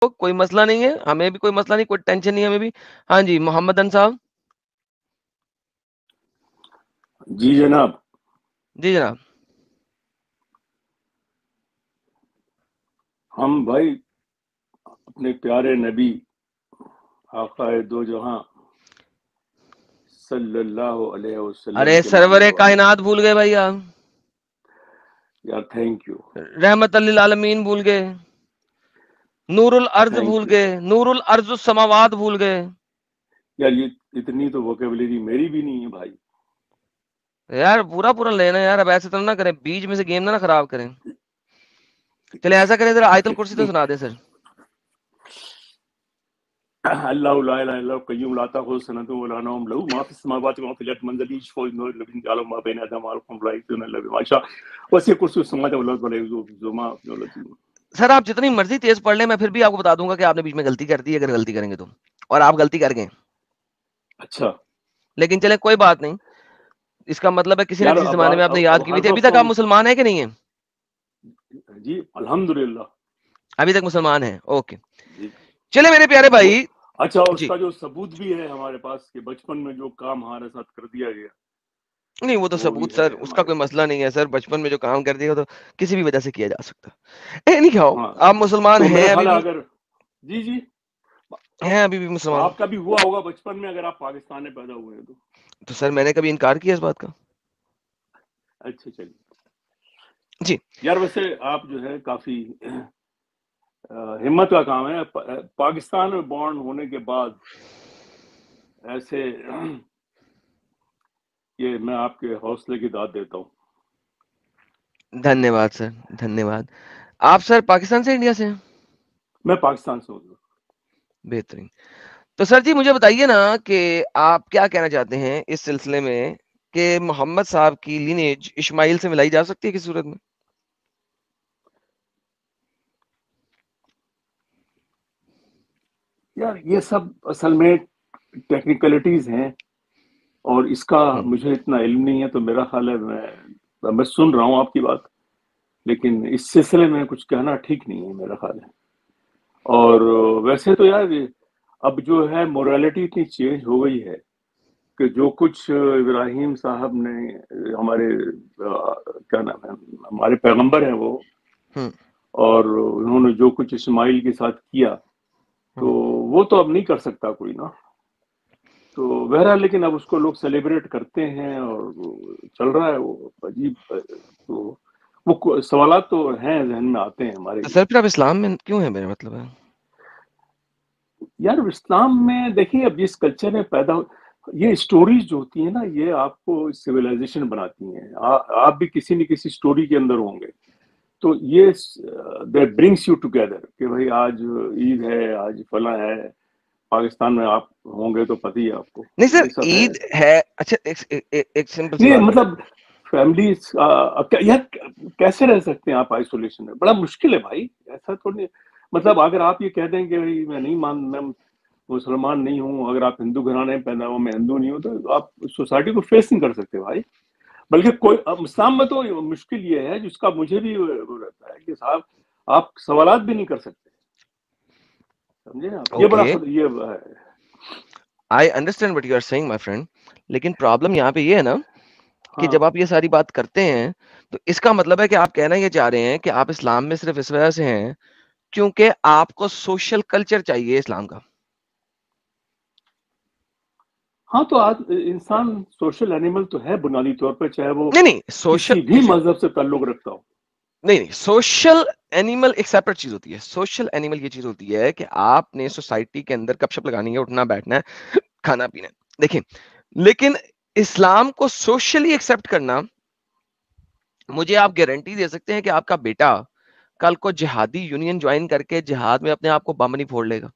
کوئی مسئلہ نہیں ہے, ہمیں بھی کوئی مسئلہ نہیں, کوئی ٹینشن نہیں ہمیں بھی. ہاں جی محمد ان صاحب. جی جناب. جی جناب. ہم بھائی اپنے پیارے نبی آقا دو جہاں صلی اللہ علیہ وسلم. ارے سرور کائنات بھول گئے بھائی آپ یار, تھینک یو. رحمت للعالمین بھول گئے, نور الارض Thank بھول you. گئے, نور الارض السماوات بھول گئے. یار یہ اتنی تو ووکیبلری میری بھی نہیں ہے بھائی. یار پورا پورا لینا یار, اب ایسے تو نہ کریں, بیچ میں سے گیم نہ خراب کریں. چلے ایسا کریں ذرا آیت الکرسی تو سنا دیں سر. اللہ لا الہ الا هو قیوم لا تاخذہ سنۃ ولا نوم له ما فی السماوات وما فی الارض من ذا الذی یشفع عنده الا بإذنہ یعلم ما بین ایدیہم وما خلفہم ولا یحیطون الا بما شاء وسع کرسیہ السماوات والارض ولا یؤوده حفظہما. سر آپ جتنی مرضی تیز پڑھ لیں, میں پھر بھی آپ کو بتا دوں گا کہ آپ نے بیچ میں غلطی کر دی اگر غلطی کریں گے تو, اور آپ غلطی کر گئے. اچھا لیکن چلے کوئی بات نہیں, اس کا مطلب ہے کسی نہ یار, کسی اب زمانے میں آپ نے یاد کی ہوئی تھی. ابھی تک آپ مسلمان ہیں کہ نہیں ہیں؟ جی الحمدللہ ابھی تک مسلمان ہیں. اوکے جی. چلے میرے پیارے بھائی. اچھا, اس جی کا جو ثبوت بھی ہے ہمارے پاس کہ بچپن میں جو کام ہمارے ساتھ کر دیا گیا, نہیں وہ تو وہ بھی ثبوت ہے سر اس کا ہمارے کوئی پاس. مسئلہ نہیں ہے سر. بچپن میں جو کام کر دیا تو کسی بھی وجہ سے کیا جا سکتا. نہیں کھاؤ, ہاں آپ مسلمان تو ہیں میرا ابھی خیال ہے بھی, اگر جی جی ہیں ابھی بھی مسلمان. آپ کا بھی ہوا ہوگا بچپن میں, اگر آپ پاکستان میں پیدا ہوئے ہیں تو. تو سر میں نے کبھی انکار کیا اس بات کا؟ اچھا چلیے. جی یار ویسے آپ جو ہے کافی ہمت کا کام ہے. پاکستان میں بورن ہونے کے بعد ایسے یہ میں آپ کے حوصلے کی داد دیتا ہوں. دھنیہ واد سر, دھنیہ واد. آپ سر پاکستان سے انڈیا سے ہیں؟ میں پاکستان سے ہوں. بہترین. تو سر جی مجھے بتائیے نا کہ آپ کیا کہنا چاہتے ہیں اس سلسلے میں کہ محمد صاحب کی لینیج اسماعیل سے ملائی جا سکتی ہے کس صورت میں؟ یار یہ سب اصل میں ٹیکنیکلٹیز ہیں, اور اس کا مجھے اتنا علم نہیں ہے, تو میرا خیال ہے میں سن رہا ہوں آپ کی بات, لیکن اس سلسلے میں کچھ کہنا ٹھیک نہیں ہے میرا خیال ہے. اور ویسے تو یار اب جو ہے موریلٹی اتنی چینج ہو گئی ہے کہ جو کچھ ابراہیم صاحب نے, ہمارے کیا نام ہے, ہمارے پیغمبر ہیں وہ, اور انہوں نے جو کچھ اسماعیل کے ساتھ کیا تو وہ تو اب نہیں کر سکتا کوئی نا. تو بہرحال لیکن اب اس کو لوگ سیلیبریٹ کرتے ہیں اور چل رہا ہے وہ عجیب. تو وہ سوالات تو ہیں ذہن میں آتے ہیں ہمارے تو بھی. سر پھر اب اسلام میں کیوں ہے میرا مطلب ہے؟ یار اسلام میں دیکھیے, اب جس کلچر میں پیدا یہ اسٹوریز جو ہوتی ہیں نا, یہ آپ کو سویلائزیشن بناتی ہیں. آپ بھی کسی نہ کسی اسٹوری کے اندر ہوں گے, تو یہ دیٹ برنگس یو ٹوگیدر کہ بھائی آج عید ہے, آج فلاں ہے. پاکستان میں آپ ہوں گے تو پتہ ہی ہے آپ کو. نہیں سر یہ سب ہے عید ہے. اچھا ایک سمپل سی نہیں, بات. مطلب فیملی یار کیسے رہ سکتے ہیں آپ آئسولیشن میں؟ بڑا مشکل ہے بھائی, ایسا تھوڑی. مطلب اگر آپ یہ کہہ دیں کہ میں نہیں میں مسلمان نہیں ہوں, اگر آپ ہندو گھرانے میں پیدا ہو, میں ہندو نہیں ہوں, تو آپ سوسائٹی کو فیس نہیں کر سکتے بھائی. بلکہ کوئی اسلام میں تو مشکل یہ ہے جس کا مجھے بھی رہتا ہے کہ صاحب آپ سوالات بھی نہیں کر سکتے, سمجھے آپ. یہ بڑا یہ ہے. I understand what you are saying, my friend. لیکن پرابلم یہاں پہ یہ ہے نا کہ ہاں جب آپ یہ ساری بات کرتے ہیں تو اس کا مطلب ہے کہ آپ کہنا یہ چاہ رہے ہیں کہ آپ اسلام میں صرف اس وجہ سے ہیں کیونکہ آپ کو سوشل کلچر چاہیے اسلام کا. ہاں, تو انسان سوشل اینیمل تو ہے بنیادی طور پہ, چاہے وہ نہیں سوشل کسی بھی مذہب سے تعلق رکھتا ہو. نہیں سوشل اینیمل ایک سیپریٹ چیز ہوتی ہے. سوشل اینیمل یہ چیز ہوتی ہے کہ آپ نے سوسائٹی کے اندر گپ شپ لگانی ہے, اٹھنا بیٹھنا ہے, کھانا پینا. دیکھیں لیکن اسلام کو سوشلی ایکسپٹ کرنا, مجھے آپ گارنٹی دے سکتے ہیں کہ آپ کا بیٹا کل کو جہادی یونین جوائن کر کے جہاد میں اپنے آپ کو بم نہیں پھوڑ لے گا؟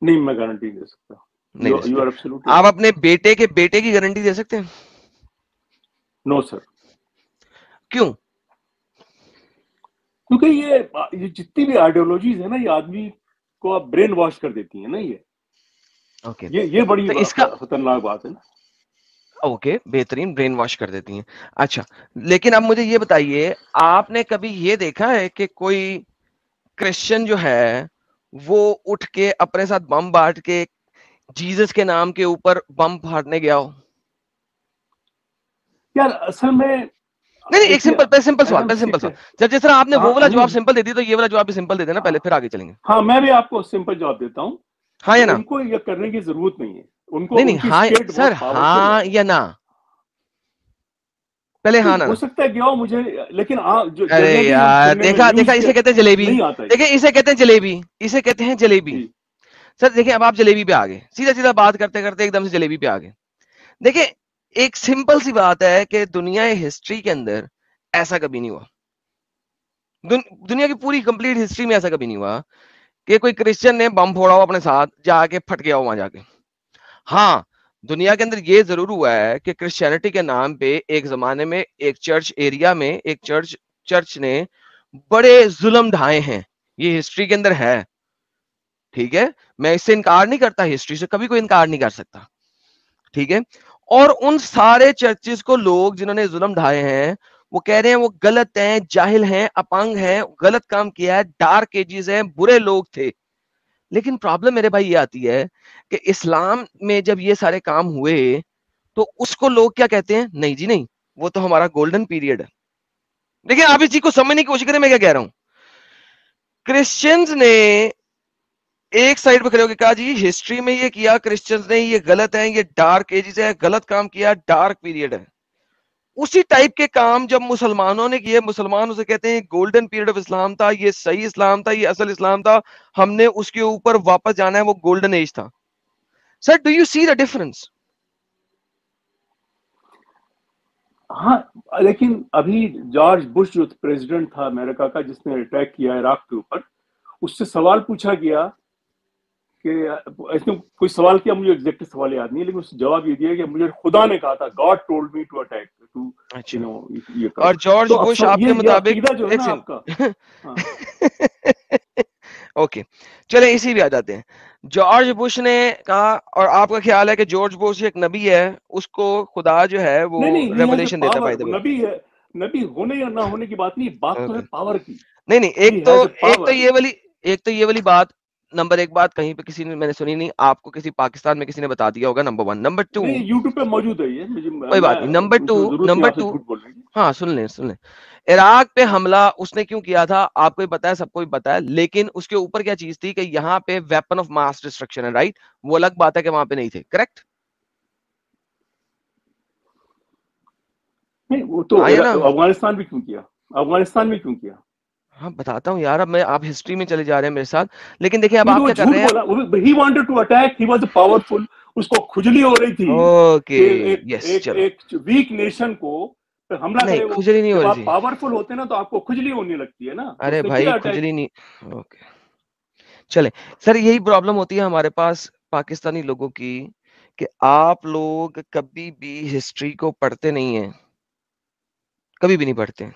نہیں, میں گارنٹی دے سکتا. نہیں دے یو سکتے. آر ایبسولوٹلی آپ رائٹ. اپنے بیٹے کے بیٹے کی گارنٹی دے سکتے ہیں؟ نو سر. کیوں؟ کیونکہ یہ جتنی بھی آئیڈیالوجیز ہیں نا, یہ آدمی کو آپ برین واش کر دیتی ہیں نا. یہ بڑی تو اس کا خطرناک بات ہے نا. اوکے بہترین, برین واش کر دیتی ہیں. اچھا لیکن اب مجھے یہ بتائیے, آپ نے کبھی یہ دیکھا ہے کہ کوئی کرسچن جو ہے وہ اٹھ کے اپنے ساتھ بم بانٹ کے جیزس کے نام کے اوپر بم پھاڑنے گیا ہو؟ یار اصل میں نہیں ایک سمپل سوال جس طرح آپ نے وہ والا جواب سمپل دے دی تو یہ والا جواب بھی سمپل دے دینا پہلے، پھر آگے چلیں گے. ہاں میں بھی آپ کو سمپل جواب دیتا ہوں. ہاں یا نا؟ ان کو یہ کرنے کی ضرورت نہیں ہے. ان کو نہیں ہاں سر، ہاں یا نا؟ پہلے ہاں نا. ہو سکتا ہے گیا ہو مجھے، لیکن ارے یار دیکھا اسے کہتے ہیں جلیبی. دیکھیں اسے کہتے ہیں جلیبی، اسے کہتے ہیں جلیبی. سر دیکھیں اب آپ جلیبی پہ آگے، سیدھا بات کرتے کرتے ایک دم سے جلیبی پہ آگے. دیکھیں ایک سمپل سی بات ہے کہ دنیا ہسٹری کے اندر ایسا کبھی نہیں ہوا، دنیا کی پوری کمپلیٹ ہسٹری میں ایسا کبھی نہیں ہوا کہ کوئی کرسچن نے بم پھوڑا ہو اپنے ساتھ جا کے پھٹ گیا ہو وہاں جا کے. ہاں دنیا کے اندر یہ ضرور ہوا ہے کہ کرسچینٹی کے نام پہ ایک زمانے میں ایک چرچ ایریا میں ایک چرچ نے بڑے ظلم ڈھائے ہیں، یہ ہسٹری کے اندر ہے. ٹھیک ہے، میں اس سے انکار نہیں کرتا، ہسٹری سے کبھی کوئی انکار نہیں کر سکتا. ٹھیک ہے، اور ان سارے چرچز کو لوگ جنہوں نے ظلم ڈھائے ہیں وہ کہہ رہے ہیں وہ غلط ہیں، جاہل ہیں، اپنگ ہیں، غلط کام کیا ہے، ڈارک ایجز ہیں، برے لوگ تھے. لیکن پرابلم میرے بھائی یہ آتی ہے کہ اسلام میں جب یہ سارے کام ہوئے تو اس کو لوگ کیا کہتے ہیں؟ نہیں جی نہیں، وہ تو ہمارا گولڈن پیریڈ ہے. دیکھیں آپ اس چیز کو سمجھنے کی کوشش کریں میں کیا کہہ رہا ہوں. کرسچنز نے ایک سائڈ پہ کھڑے ہو کے کہا جی ہسٹری میں یہ کیا کرسچنز نے، یہ غلط ہے، یہ ڈارک ایجز ہے، غلط کام کیا، ڈارک پیریڈ ہے. اسی ٹائپ کے کام جب مسلمانوں نے کیے، مسلمان اسے کہتے ہیں گولڈن پیریڈ آف اسلام تھا، یہ صحیح اسلام تھا، یہ اصل اسلام تھا، ہم نے اس کے اوپر واپس جانا ہے، وہ گولڈن ایج تھا. Sir do you see the difference? ہاں لیکن ابھی جارج بش جو پریزیڈنٹ تھا امریکہ کا، جس نے اٹیک کیا عراق کے اوپر، اس سے سوال پوچھا گیا کہ اس نے کوئی سوال کیا، مجھے ایگزیکٹ سوال یاد نہیں ہے، لیکن اس جواب یہ دیا کہ مجھے خدا نے کہا تھا، God told me to attack یہ کرو. اور جارج تو بش آپ کے یہ مطابق عقیدہ جو ہے نا آپ کا. اوکے چلیں اسی بھی آ جاتے ہیں. جارج بش نے کہا، اور آپ کا خیال ہے کہ جارج بش ایک نبی ہے، اس کو خدا جو ہے وہ ریولیشن دیتا ہے؟ نبی ہے، نبی ہونے یا نہ ہونے کی بات نہیں، بات تو ہے پاور کی. نہیں ایک تو یہ والی بات نمبر ایک بات کہیں پہ کسی نے میں نے سنی نہیں، آپ کو کسی پاکستان میں کسی نے بتا دیا ہوگا. نمبر 1. نمبر 2 یوٹیوب پہ موجود ہے یہ، کوئی بات نہیں. نمبر 2 ہاں سن لیں عراق پہ حملہ اس نے کیوں کیا تھا آپ کو پتا ہے، سب کو پتا ہے، لیکن اس کے اوپر کیا چیز تھی کہ یہاں پہ ویپن آف ماس ڈسٹرکشن ہے، رائٹ؟ وہ الگ بات ہے کہ وہاں پہ نہیں تھے، کریکٹ؟ نہیں وہ تو افغانستان بھی کیوں کیا، افغانستان میں کیوں کیا؟ ہاں بتاتا ہوں یار، اب میں آپ ہسٹری میں چلے جا رہے ہیں میرے ساتھ، لیکن دیکھیں اب آپ کیا کر رہے ہیں. He wanted to attack, he was powerful. اس کو کھجلی ہو رہی تھی کہ ایک ویک نیشن کو حملہ کرے. وہ کھجلی نہیں ہو جب رہی آپ تھی. پاورفل ہوتے نا تو آپ کو کھجلی ہونے لگتی ہے نا. ارے بھائی کھجلی نہیں. اوکے چلیں سر، یہی پرابلم ہوتی ہے ہمارے پاس پاکستانی لوگوں کی کہ آپ لوگ کبھی بھی ہسٹری کو پڑھتے نہیں ہیں، کبھی بھی نہیں پڑھتے.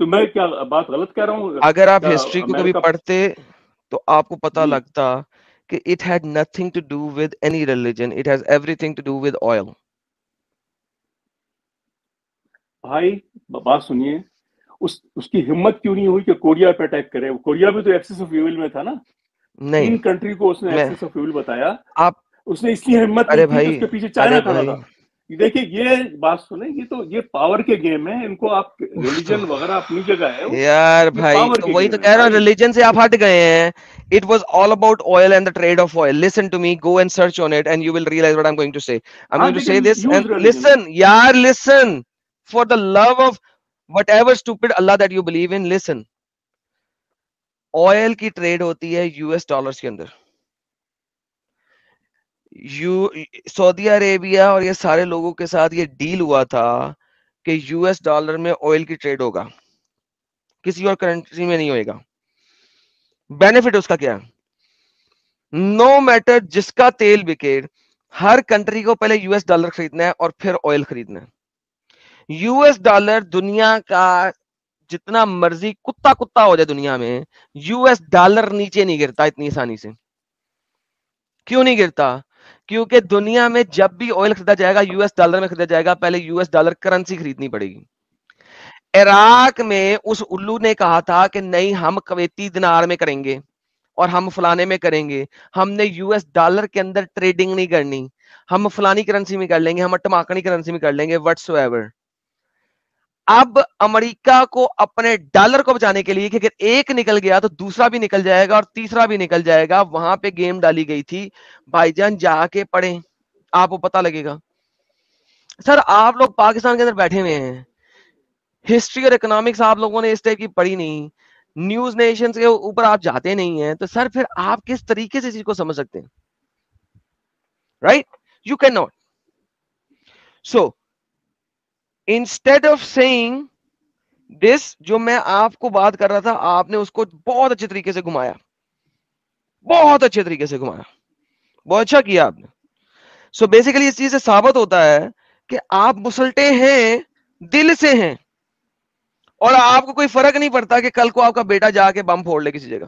تو میں کیا بات غلط کہہ رہا ہوں؟ اگر آپ ہسٹری کو کبھی پڑھتے تو آپ کو پتا لگتا کہ it had nothing to do with any religion, it has everything to do with oil. بھائی بات سنیے، اس کی ہمت کیوں نہیں ہوئی کہ کوریا پہ اٹیک کرے؟ کوریا بھی تو ایکسس آف ایول میں تھا نا. نہیں 3 کنٹری کو اس نے ایکسس آف ایول بتایا. آپ اس نے اس لیے ہمت نہیں کی کہ اس کے پیچھے چائنا کھڑا تھا. دیکھیے یہ بات سنیں، یہ پاور کے گیم ہے. ان کو آپ ریلیجن وغیرہ اپنی جگہ ہے یار بھائی، تو وہی تو کہہ رہا ہوں، ریلیجن سے آپ ہٹ گئے ہیں. It was all about oil and the trade of oil. Listen to me, go and search on it and you will realize what I'm going to say. I'm going to say this and listen, yaar listen, for the love of whatever stupid Allah that you believe in, listen. Oil کی trade ہوتی ہے US dollars کے اندر. سعودی عربیہ اور یہ سارے لوگوں کے ساتھ یہ ڈیل ہوا تھا کہ US ڈالر میں آئل کی ٹریڈ ہوگا، کسی اور کرنسی میں نہیں ہوئے گا. بینیفٹ اس کا کیا؟ نو میٹر جس کا تیل بکے، ہر کنٹری کو پہلے US ڈالر خریدنا ہے اور پھر آئل خریدنا ہے. US ڈالر دنیا کا جتنا مرضی کتا ہو جائے دنیا میں، US ڈالر نیچے نہیں گرتا اتنی آسانی سے. کیوں نہیں گرتا؟ کیونکہ دنیا میں جب بھی آئل خریدا جائے گا US ڈالر میں خریدا جائے گا، پہلے US ڈالر کرنسی خریدنی پڑے گی. عراق میں اس الو نے کہا تھا کہ نہیں ہم کویتی دینار میں کریں گے اور ہم فلانے میں کریں گے, ہم نے یو ایس ڈالر کے اندر ٹریڈنگ نہیں کرنی, ہم فلانی کرنسی میں کر لیں گے, ہم ٹماکنی کرنسی میں کر لیں گے, وٹس ایور. اب امریکہ کو اپنے ڈالر کو بچانے کے لیے کہ اگر ایک نکل گیا تو دوسرا بھی نکل جائے گا اور تیسرا بھی نکل جائے گا, وہاں پہ گیم ڈالی گئی تھی. بھائی جان جا کے پڑھیں, آپ کو پتا لگے گا. سر آپ لوگ پاکستان کے اندر بیٹھے ہوئے ہیں, ہسٹری اور اکنامکس آپ لوگوں نے اس ٹائپ کی پڑھی نہیں, نیوز نیشنز کے اوپر آپ جاتے نہیں ہیں, تو سر پھر آپ کس طریقے سے چیز کو سمجھ سکتے ہیں؟ Right, you can not. So instead of saying this, جو میں آپ کو بات کر رہا تھا آپ نے اس کو بہت اچھے طریقے سے گھمایا, بہت اچھے طریقے سے گھمایا, بہت اچھا کیا آپ نے. سو بیسیکلی اس چیز سے ثابت ہوتا ہے کہ آپ مسلٹے ہیں, دل سے ہیں, اور آپ کو کوئی فرق نہیں پڑتا کہ کل کو آپ کا بیٹا جا کے بم پھوڑ لے کسی جگہ.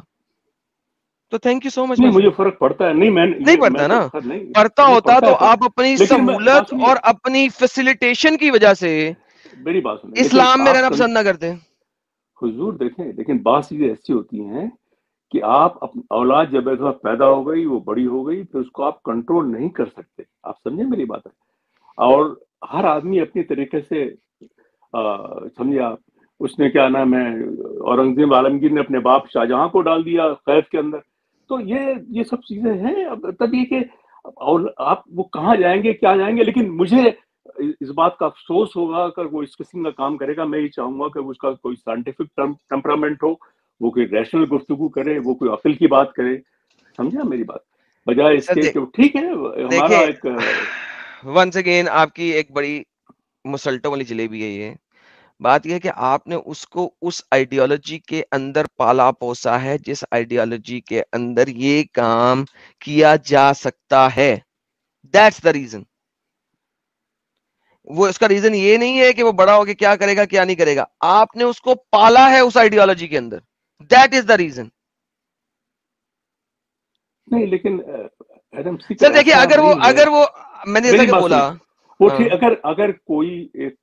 تو تھینک یو سو مچ. نہیں مجھے فرق پڑتا ہے, نہیں نہیں میں پڑتا تو نا, نہیں پڑتا مجھے ہوتا پڑتا تو ہے فرق, آپ اپنی لیکن میں بات سہولت سنیے, اور اپنی فیسیلیٹیشن کی وجہ سے میری بات سنیے, لیکن اسلام میں آپ رہنا پسند نہ کرتے. حضور دیکھیں, لیکن بعض چیزیں ایسی ہوتی ہیں کہ آپ اولاد جب ایک بار پیدا ہو گئی, وہ بڑی ہو گئی, پھر اس کو آپ کنٹرول نہیں کر سکتے. آپ سمجھیں میری بات ہے, اور ہر آدمی اپنی طریقے سے سمجھے آپ, اس نے کیا نام ہے, اورنگزیب عالمگیر نے اپنے باپ شاہجہاں کو ڈال دیا قید کے اندر. تو یہ سب چیزیں ہیں. اب تب یہ کہ اور آپ وہ کہاں جائیں گے, کیا جائیں گے, لیکن مجھے اس بات کا افسوس ہوگا اگر وہ اس قسم کا کام کرے گا. میں یہ چاہوں گا کہ اس کا کوئی سائنٹیفک ٹیمپرامنٹ ہو, وہ کوئی ریشنل گفتگو کرے, وہ کوئی عقل کی بات کرے. سمجھا میری بات, بجائے اس کے کہ ٹھیک ہے ہمارا دیکھیں ایک ونس اگین آپ کی ایک بڑی مسلٹوں والی جلیبی ہے یہ بات. یہ کہ آپ نے اس کو اس آئیڈیالوجی کے اندر پالا پوسا ہے جس آئیڈیالوجی کے اندر یہ کام کیا جا سکتا ہے. That's the reason. وہ اس کا ریزن یہ نہیں ہے کہ وہ بڑا ہو کے کیا کرے گا کیا نہیں کرے گا, آپ نے اس کو پالا ہے اس آئیڈیالوجی کے اندر. That is the reason. نہیں, لیکن سر دیکھیے اگر وہ میں نے جیسا میری کہ بات بولا, سنیں, وہ ٹھیک, اگر کوئی ایک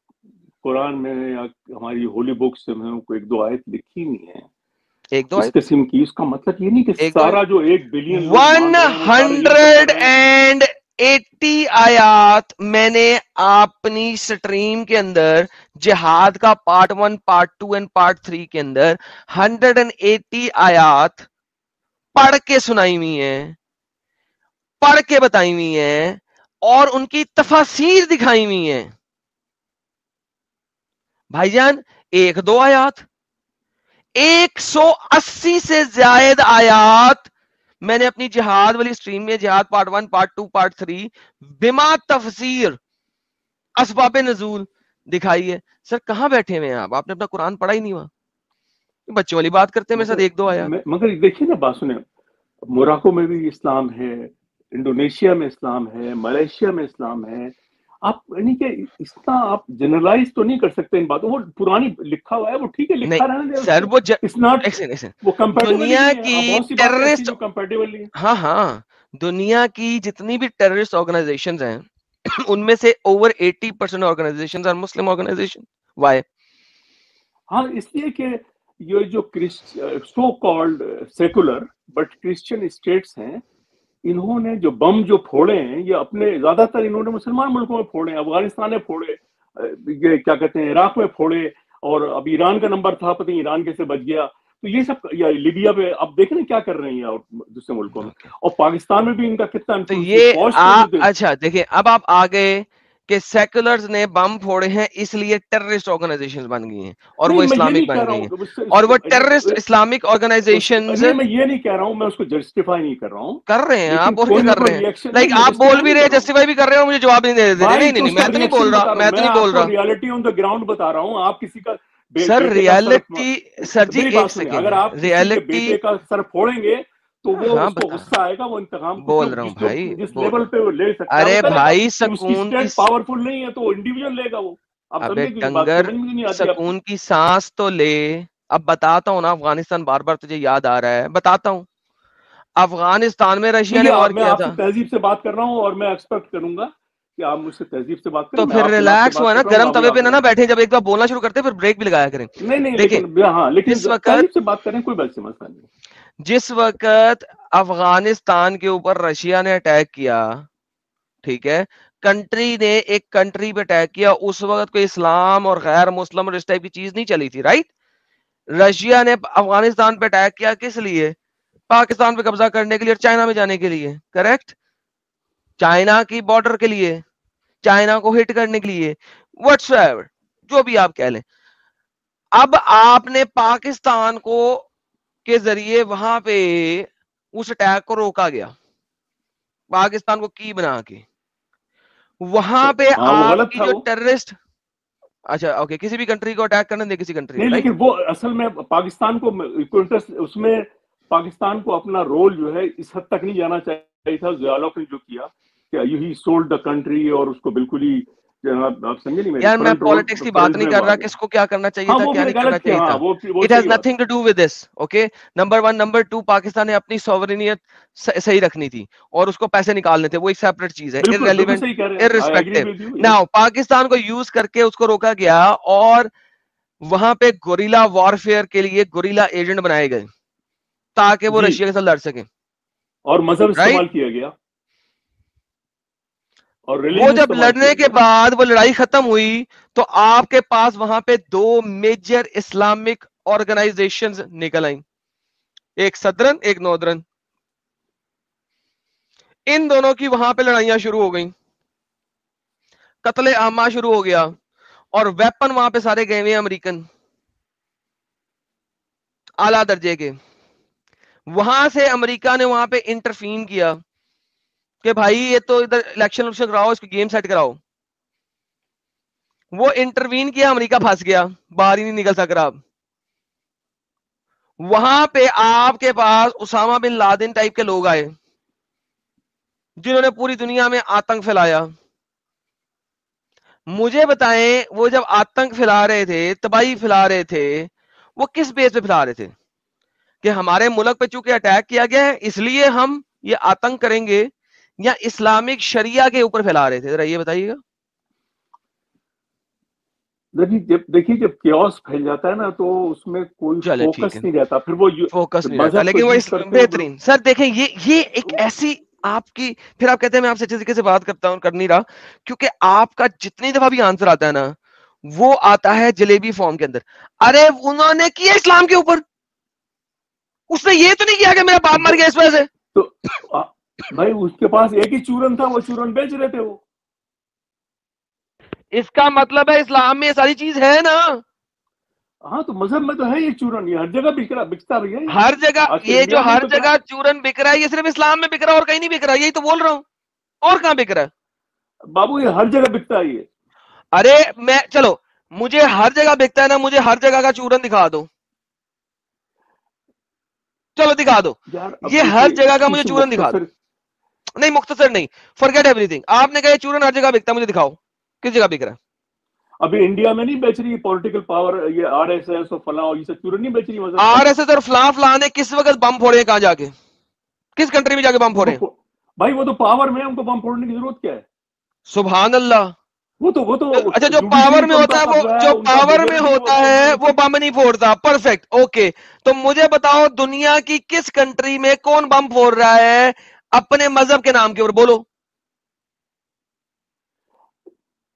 قرآن میں یا ہماری ہولی بکس میں کوئی ایک دو آیت لکھی نہیں ہے ایک دو اس قسم کی, اس کا مطلب یہ نہیں کہ ایک دو سارا جو 1 بلین لوگ مان رہے ہیں وہ سارے یہی سب کر رہے ہیں. 180 آیات میں نے اپنی سٹریم کے اندر جہاد کا پارٹ 1 پارٹ 2 اینڈ پارٹ 3 کے اندر 180 آیات پڑھ کے سنائی ہوئی ہیں, پڑھ کے بتائی ہوئی ہیں, اور ان کی تفاسیر دکھائی ہوئی ہیں. بھائی جان 1-2 آیات, 180 سے زائد آیات میں نے اپنی جہاد والی سٹریم میں, جہاد پارٹ 1 پارٹ 2 پارٹ 3 بما تفسیر اسباب نزول دکھائی ہے. سر کہاں بیٹھے ہوئے ہیں آپ نے اپنا قرآن پڑھا ہی نہیں ہوا, بچوں والی بات کرتے ہیں میرے ساتھ 1-2 آیات. مگر دیکھیے نا, بات سنیں, موراکو میں بھی اسلام ہے, انڈونیشیا میں اسلام ہے, ملیشیا میں اسلام ہے. آپ یعنی کہ اس کا آپ جنرلائز تو نہیں کر سکتے ان باتوں. وہ پرانی لکھا ہوا ہے, وہ ٹھیک ہے, لکھا رہنے دیں اس سر کو, اٹس ناٹ, وہ کمپیٹیبل ہی دنیا نہیں ہے. کی بہت سی باتیں ایسی ٹیررسٹ, جو کمپیٹیبل نہیں ہے. ہاں دنیا کی جتنی بھی ٹیررسٹ آرگنائزیشنز ہیں ان میں سے over 80% organisations are Muslim organisation. Why? ہاں, اس لیے کہ یہ جو so called secular but Christian states ہیں, انہوں نے جو بم جو پھوڑے ہیں یہ اپنے زیادہ تر انہوں نے مسلمان ملکوں میں پھوڑے ہیں. افغانستان میں پھوڑے, یہ کیا کہتے ہیں عراق میں پھوڑے, اور اب ایران کا نمبر تھا, پتہ نہیں ایران کیسے بچ گیا. تو یہ سب, یا لیبیا پہ اب دیکھیں کیا کر رہے ہیں اور دوسرے ملکوں میں, اور پاکستان میں بھی ان کا کتنا تو انفلوئنس ہے. یہ فوج کو بھی اچھا دیکھیں, اب آپ آگے کہ سیکولرز نے بم پھوڑے ہیں اس لیے ٹیررسٹ آرگنائزیشنز بن گئی ہیں اور وہ نہیں, میں یہ اسلامک نہیں کہہ بن رہا گئی ہوں ہیں, کہ اور وہ ٹیررسٹ اسلامک آرگنائزیشنز نہیں, میں یہ نہیں کہہ رہا ہوں, میں اس کو جسٹیفائی نہیں کر رہا ہوں, کر رہے ہیں لیکن آپ, اور کوئی کیا نہ کر کوئی رہے ہیں. ریئیکشن. لائک نہیں, میں آپ بول جسٹیفائی بھی نہیں رہے کر ہیں, رہا ہوں جسٹیفائی بھی کر رہے ہیں, مجھے جواب نہیں دے رہے. بھائی. نہیں تو نہیں اس میں کا تو نہیں ریئیکشن بول رہا, بتا رہا ہوں میں تو میں, نہیں آپ بول کو رہا. ریالٹی آن دا گراؤنڈ بتا رہا ہوں. آپ کسی کا سر بیٹے کا سر, ریالٹی, سر جی میری ایک بات سنیں, اگر سیکنڈ, آپ کسی کے ریالٹی بیٹے کا سر پھوڑیں گے تو وہ ہاں اس کو غصہ آئے گا, وہ انتقام کو بول رہا ہوں بھائی, جس بول لیول پہ وہ لے سکتا ہے وہ ارے کرے گا. بھائی اس کی سکون کی, اسٹیٹ پاورفل نہیں ہے تو انڈیویجل لے گا وہ. آپ ابے سمجھے کہ بات ڈنگر سمجھ میں نہیں آتی آپ کی. سکون کی سانس تو لے. اب بتاتا ہوں نا, افغانستان بار بار تجھے یاد آ رہا ہے, بتاتا ہوں. افغانستان میں رشیا نے دیکھیے, وار میں کیا آپ سے تھا. تہذیب سے بات کر رہا ہوں اور میں ایکسپیکٹ کروں گا کہ آپ مجھ سے تہذیب سے بات کریں. تو پھر ریلیکس ہوا نا, گرم توے پہ نہ بیٹھے, جب ایک بار بولنا شروع کرتے پھر بریک بھی لگایا کریں. نہیں دیکھیں لیکن جس وقت تہذیب سے بات کریں کوئی بات مسئلہ نہیں. جس وقت افغانستان کے اوپر رشیا نے اٹیک کیا, ٹھیک ہے, کنٹری نے ایک کنٹری پہ اٹیک کیا, اس وقت کوئی اسلام اور غیر مسلم اور اس ٹائپ کی چیز نہیں چلی تھی, رائٹ. رشیا نے افغانستان پہ اٹیک کیا کس لیے؟ پاکستان پہ قبضہ کرنے کے لیے اور چائنا میں جانے کے لیے, کریکٹ. چائنا کی بارڈر کے لیے, چائنا کو ہٹ کرنے کے لیے, واٹس ایور جو بھی آپ کہہ لیں. اب آپ نے پاکستان کو کے ذریعے وہاں پہ اس اٹیک کو روکا گیا, پاکستان کو کی بنا کے. وہاں پہ ہاں وہ آپ غلط کی تھا جو وہ. اچھا اوکے, کسی بھی کنٹری کو اٹیک کرنے دے, کسی کنٹری نہیں کو, لیکن وہ اصل میں پاکستان کو اس میں پاکستان کو اپنا رول جو ہے اس حد تک نہیں جانا چاہیے تھا. ضیاء نے جو کیا کہ ہی سولڈ دا کنٹری, اور اس کو بالکل ہی آپ سمجھے نہیں میری یار میں فرنٹ پالیٹکس کی بات فرنٹ نہیں میں کر وہ رہا آ گیا. کس کو کیا کرنا چاہیے ہاں تھا وہ کیا پھر نہیں کرنا غلط کیا, چاہیے تھا. ہاں وہ اٹ ہیز صحیح بات nothing to do with this. Okay, number 1. Number 2, Pakistan نے اپنی سوورینیت صحیح رکھنی تھی اور اس کو پیسے نکالنے تھے, وہ ایک سیپریٹ چیز ہے, بالکل irrelevant, صحیح کہہ رہے ہیں. I agree irrespective. With you. Now Pakistan کو یوز کر کے اس کو روکا گیا اور وہاں پہ گوریلا وارفیئر کے لیے گوریلا ایجنٹ بنائے گئے تاکہ وہ جی, رشیا کے ساتھ لڑ سکیں, اور مذہب رائٹ. استعمال کیا گیا اور وہ ریلیجن جب استعمال لڑنے کیا کے گیا. بعد وہ لڑائی ختم ہوئی تو آپ کے پاس وہاں پہ 2 میجر اسلامک آرگنائزیشنز نکل آئیں, ایک سدرن ایک نودرن. ان دونوں کی وہاں پہ لڑائیاں شروع ہو گئیں, قتل عامہ شروع ہو گیا, اور ویپن وہاں پہ سارے گئے ہوئے امریکن اعلیٰ درجے کے. وہاں سے امریکہ نے وہاں پہ انٹرفین کیا کہ بھائی یہ تو ادھر الیکشن کراؤ, اس کی گیم سیٹ کراؤ. وہ انٹروین کیا, امریکہ پھنس گیا, باہر ہی نہیں نکل سک رہا. وہاں پہ آپ کے پاس اسامہ بن لادن ٹائپ کے لوگ آئے جنہوں نے پوری دنیا میں آتنک پھیلایا. مجھے بتائیں وہ جب آتنک پھیلا رہے تھے, تباہی پھیلا رہے تھے, وہ کس بیس پہ پھیلا رہے تھے؟ کہ ہمارے ملک پہ چونکہ اٹیک کیا گیا ہے اس لیے ہم یہ آتنک کریں گے, یا اسلامک شریعہ کے اوپر پھیلا رہے تھے؟ ذرا یہ بتائیے گا. دیکھیے جب کیوس پھیل جاتا ہے نا تو اس میں کوئی چلے ٹھیک ہے, فوکس نہیں رہتا, پھر وہ فوکس نہیں رہتا, مذہب کو لیکن وہ یوز کرتے ہیں. بہترین. سر دیکھیں یہ ایک ایسی آپ کی, پھر آپ کہتے ہیں میں آپ سے اچھے طریقے سے بات کرتا ہوں, کر نہیں رہا, کیونکہ آپ کا جتنی دفعہ بھی آنسر آتا ہے نا وہ آتا ہے جلیبی فارم کے اندر. ارے انہوں نے کیا اسلام کے اوپر, اس نے یہ تو نہیں کیا کہ میرا باپ مر گیا اس وجہ سے. تو بھائی اس کے پاس ایک ہی چورن تھا, وہ چورن بیچ رہے تھے وہ. اس کا مطلب ہے اسلام میں یہ ساری چیز ہے نا. ہاں تو مذہب میں تو ہے یہ چورن, یہ ہر جگہ بکتا رہی ہے. ہر جگہ آج کل یہ جو انڈیا میں ہر بک رہا جگہ چورن بک رہا ہے یہ صرف اسلام میں بک رہا ہے اور کہیں نہیں بک رہا, یہی تو بول رہا ہوں. اور کہاں بک رہا ہے بابو, یہ ہر جگہ بکتا ہے یہ. ارے میں چلو مجھے ہر جگہ بکتا ہے نا, مجھے ہر جگہ کا چورن دکھا دو, چلو دکھا دو, یہ ہر جگہ کا مجھے چورن دکھا دو. نہیں مختصر نہیں, forget everything. آپ نے کہا یہ چورن ہر جگہ بکتا ہے, مجھے دکھاؤ کس جگہ بک رہا ہے. ابھی انڈیا میں نہیں بیچ رہی پولیٹیکل پاور, یہ آر ایس ایس اور فلاں یہ سب چورن نہیں بیچ رہی مذہب. آر ایس ایس اور فلاں نے کس وقت بم پھوڑے ہیں, کہاں جا کے, کس کنٹری میں جا کے بم پھوڑے ہیں؟ بھائی وہ تو پاور میں, ان کو بم پھوڑنے کی ضرورت کیا ہے؟ سبحان اللہ. وہ تو اچھا جو پاور میں ہوتا ہے, وہ جو پاور میں ہوتا ہے وہ بم نہیں پھوڑتا. Perfect, okay. تو مجھے بتاؤ دنیا کی کس کنٹری میں کون بم پھوڑ رہا ہے اپنے مذہب کے نام کے اوپر, بولو.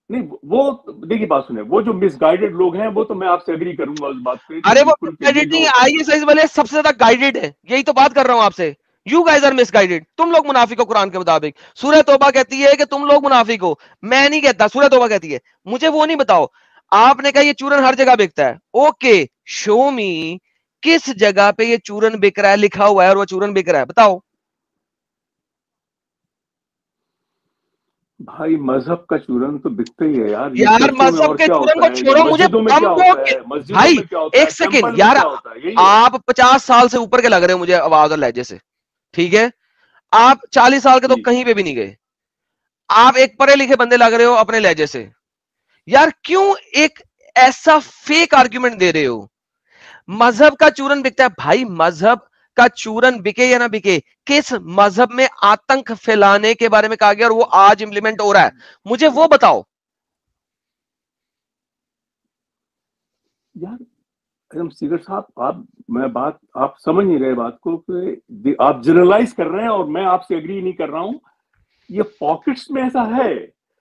نہیں وہ دیکھیے بات سنیں, وہ جو مس گائیڈڈ لوگ ہیں وہ تو میں آپ سے ایگری کروں گا اس بات پہ. ارے وہ گائیڈڈ نہیں, آئی ایس آئی والے سب سے زیادہ گائیڈڈ ہے, یہی تو بات کر رہا ہوں آپ سے. You guys are misguided, تم لوگ منافق ہو. قرآن کے مطابق سورہ توبہ کہتی ہے کہ تم لوگ منافق ہو, میں نہیں کہتا, سورہ توبہ کہتی ہے. مجھے وہ نہیں بتاؤ. آپ نے کہا یہ چورن ہر جگہ بکتا ہے, اوکے شو می کس جگہ پہ یہ چورن بک رہا ہے, لکھا ہوا ہے اور وہ چورن بک رہا ہے, بتاؤ. بھائی مذہب کا چورن تو بکتا ہی ہے یار. یار مذہب کے چورن کو چھوڑو, مجھے بھائی ایک سیکنڈ یار, آپ 50 سال سے اوپر کے لگ رہے ہیں مجھے آواز اور لہجے سے, ٹھیک ہے. آپ 40 سال کے تو کہیں پہ بھی نہیں گئے, آپ ایک پڑھے لکھے بندے لگ رہے ہو اپنے لہجے سے. یار کیوں ایک ایسا فیک آرگیومنٹ دے رہے ہو؟ مذہب کا چورن بکتا ہے بھائی, مذہب کا چورن بکے یا نہ بکے کس مذہب میں آتنک پھیلانے کے بارے میں کہا گیا اور وہ آج امپلیمنٹ ہو رہا ہے؟ مجھے وہ بتاؤ. یار سیگر صاحب آپ سمجھ نہیں رہے بات کو کہ آپ جنرلائز کر رہے ہیں اور میں آپ سے ایگری نہیں کر رہا ہوں. یہ پاکٹس میں ایسا ہے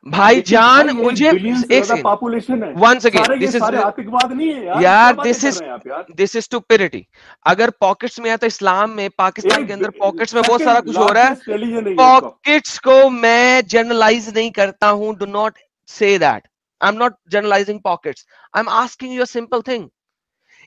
بھائی جان. مجھے ایک پاپولیشن ہے, ونس اگین یہ سارے آتنکواد نہیں ہے یار. دس از اسٹوپڈیٹی. اگر پاکٹس میں ہے تو اسلام میں پاکستان کے اندر پاکٹس میں بہت سارا کچھ ہو رہا ہے. پاکٹس کو میں جنرلائز نہیں کرتا ہوں. Do not say that. I am not generalizing pockets. I am asking you a simple thing.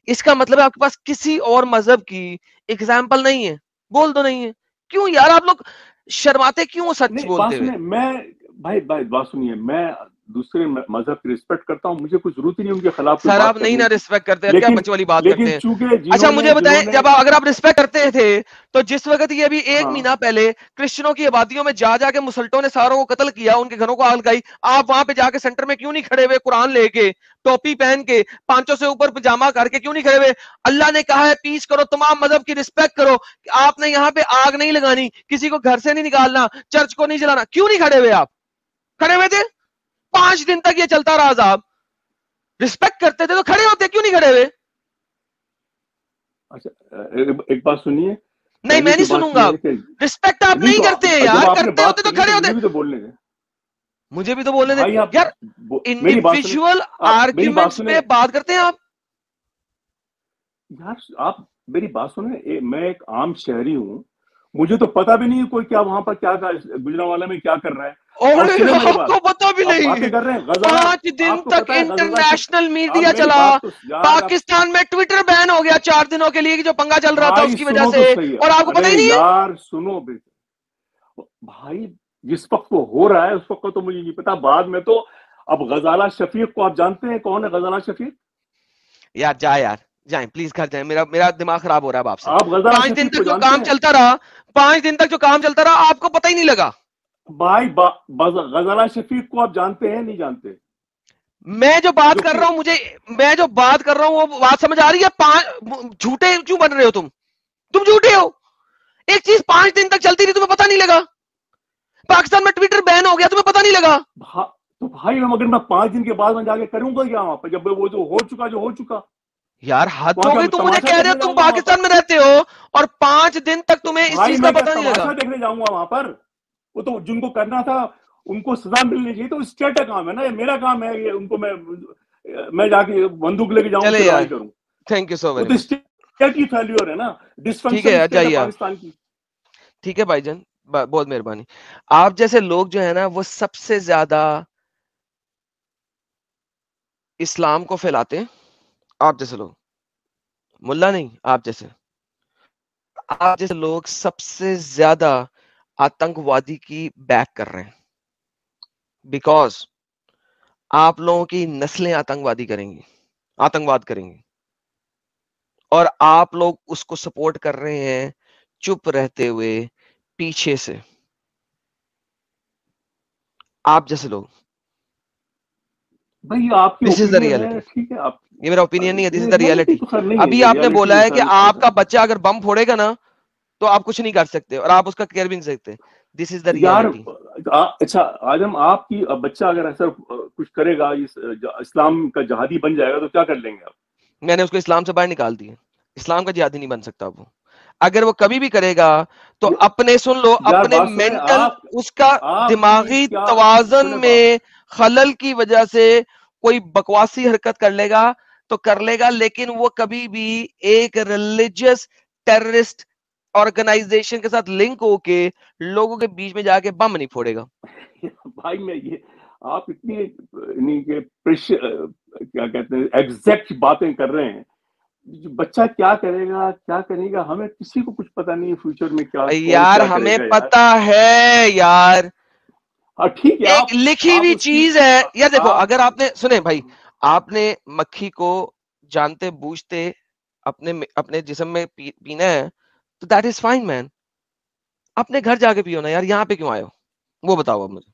اس کا مطلب ہے آپ کے پاس کسی اور مذہب کی ایگزامپل نہیں ہے؟ بول دو نہیں ہے. کیوں یار آپ لوگ شرماتے کیوں سچ بولتے ہوئے؟ میں بھائی بات سنیے, میں دوسرے مذہب کی رسپیکٹ کرتا ہوں, مجھے کچھ ضرورت ہی نہیں ان کے خلاف سر آپ نہیں نہ رسپیکٹ کرتے, کیا بچے والی بات کرتے ہیں؟ چونکہ اچھا مجھے بتائیں, جب اگر آپ رسپیکٹ کرتے تھے تو جس وقت یہ ابھی ایک مہینہ پہلے کرسچنوں کی آبادیوں میں جا کے مسلطوں نے ساروں کو قتل کیا, ان کے گھروں کو آگ لگائی, آپ وہاں پہ جا کے سینٹر میں کیوں نہیں کھڑے ہوئے قرآن لے کے, ٹوپی پہن کے, پانچوں سے اوپر پجامہ کر کے کیوں نہیں کھڑے ہوئے؟ اللہ نے کہا ہے پیس کرو, تمام مذہب کی رسپیکٹ کرو. آپ نے یہاں پہ آگ نہیں لگانی, کسی کو گھر سے نہیں نکالنا, چرچ کو نہیں جلانا. کیوں نہیں کھڑے ہوئے؟ آپ کھڑے ہوئے تھے 5 دن تک, یہ چلتا رہا. صاحب رسپیکٹ کرتے تھے تو کھڑے ہوتے, کیوں نہیں کھڑے ہوئے؟ اچھا ایک بات سنیے. نہیں میں نہیں سنوں گا. رسپیکٹ آپ نہیں کرتے یار, کرتے ہوتے تو کھڑے ہوتے. مجھے بھی تو بولنے دیں, مجھے بھی تو بولنے دیں یار. میری بات سنیں, انڈیویجول آرگیومنٹس پہ بات کرتے ہیں آپ. یار آپ میری بات سنیں, میں ایک عام شہری ہوں, مجھے تو پتا بھی نہیں کوئی کیا وہاں پر کیا گجرانوالہ میں کیا کر رہا ہے. آپ کو پتا بھی نہیں. 5 دن تک انٹرنیشنل میڈیا چلا, پاکستان میں ٹویٹر بین ہو گیا 4 دنوں کے لیے, جو پنگا چل رہا تھا اس کی وجہ سے, اور آپ کو پتا ہی نہیں ہے. یار سنو بھائی, جس وقت وہ ہو رہا ہے اس وقت تو مجھے نہیں پتا, بعد میں تو. اب غزالہ شفیق کو آپ جانتے ہیں کون ہے غزالہ شفیق؟ یار یار جائیں پلیز, گھر جائیں, میرا دماغ خراب ہو رہا ہے آپ سے. آپ غزالہ 5 دن شفیق کو تک جو جانتے کام ہیں؟ چلتا رہا, 5 دن تک جو کام چلتا رہا, آپ کو پتا ہی نہیں لگا. بھائی غزالہ شفیق کو آپ جانتے ہیں نہیں جانتے؟ میں جو بات کر رہا ہوں, میں جو بات کر رہا ہوں وہ بات سمجھ آ رہی ہے؟ جھوٹے کیوں بن رہے ہو تم جھوٹے ہو. ایک چیز 5 دن تک چلتی رہی, تمہیں پتا نہیں لگا. پاکستان میں ٹویٹر بین ہو گیا, تمہیں پتا نہیں لگا. تو بھائی اگر میں 5 دن کے بعد میں جا کے کروں گا کیا وہاں پہ, جب وہ جو ہو چکا. یار حد ہو گئی, تم مجھے کہہ رہے ہو تم پاکستان میں رہتے ہو اور 5 دن تک تمہیں اس چیز کا پتا نہیں لگا. تماشا دیکھنے جاؤں گا وہاں پر, وہ تو جن کو کرنا تھا ان کو سزا ملنی چاہیے. تو اسٹیٹ کا کام ہے نا, یہ میرا کام ہے, یہ ان کو میں جا کے بندوق لے کے جاؤں, لڑائی کروں. Thank you so very much. State کی فیلیور ہے نا, ڈسفنکشن ہے پاکستان کی. ٹھیک ہے بھائی جان, بہت مہربانی. آپ جیسے لوگ جو ہے نا وہ سب سے زیادہ اسلام کو پھیلاتے ہیں. آپ جیسے لوگ, ملا نہیں, آپ جیسے لوگ سب سے زیادہ آتنک وادی کی بیک کر رہے ہیں. بیکاز آپ لوگوں کی نسلیں آتنکواد کریں گی, اور آپ لوگ اس کو سپورٹ کر رہے ہیں چپ رہتے ہوئے پیچھے سے. آپ جیسے لوگ, بھائی آپ کی دس از دا اوپینین ریئلٹی. ہے, ٹھیک ہے, آپ یہ میرا اوپینین نہیں ہے, دس از دا ریئلٹی ریئلٹی. تو خیر نہیں ہے. ابھی آپ نے بولا ہے کہ آپ کا بچہ اگر بم پھوڑے گا نا تو آپ کچھ نہیں کر سکتے, اور آپ اس کا کیئر بھی نہیں سکتے. دس از دا ریئلٹی. اچھا آدم, آپ کی بچہ اگر ایسا کچھ کرے گا, اسلام کا جہادی بن جائے گا تو کیا کر لیں گے آپ؟ میں نے اس کو اسلام سے باہر نکال دیا. اسلام کا جہادی نہیں بن سکتا وہ. اگر وہ کبھی بھی کرے گا تو اپنے سن لو, اپنے مینٹل, اس کا دماغی توازن میں خلل کی وجہ سے کوئی بکواسی حرکت کر لے گا تو کر لے گا, لیکن وہ کبھی بھی ایک ریلیجیس ٹیررسٹ آرگنائزیشن کے ساتھ لنک ہو کے لوگوں کے بیچ میں جا کے بم نہیں پھوڑے گا. بھائی میں یہ آپ اتنی کیا کہتے ہیں ایگزیکٹ باتیں کر رہے ہیں. بچہ کیا کرے گا کیا کرے گا, ہمیں کسی کو کچھ پتا نہیں فیوچر میں کیا. یار ہمیں پتا ہے یار, ٹھیک ہے, ایک لکھی ہوئی چیز ہے یار. دیکھو اگر آپ نے سنے بھائی, آپ نے مکھی کو جانتے بوجھتے اپنے جسم میں پینا ہے تو دیٹ از فائن مین. اپنے گھر جا کے پیو نا یار, یہاں پہ کیوں آئے ہو وہ بتاؤ اب مجھے.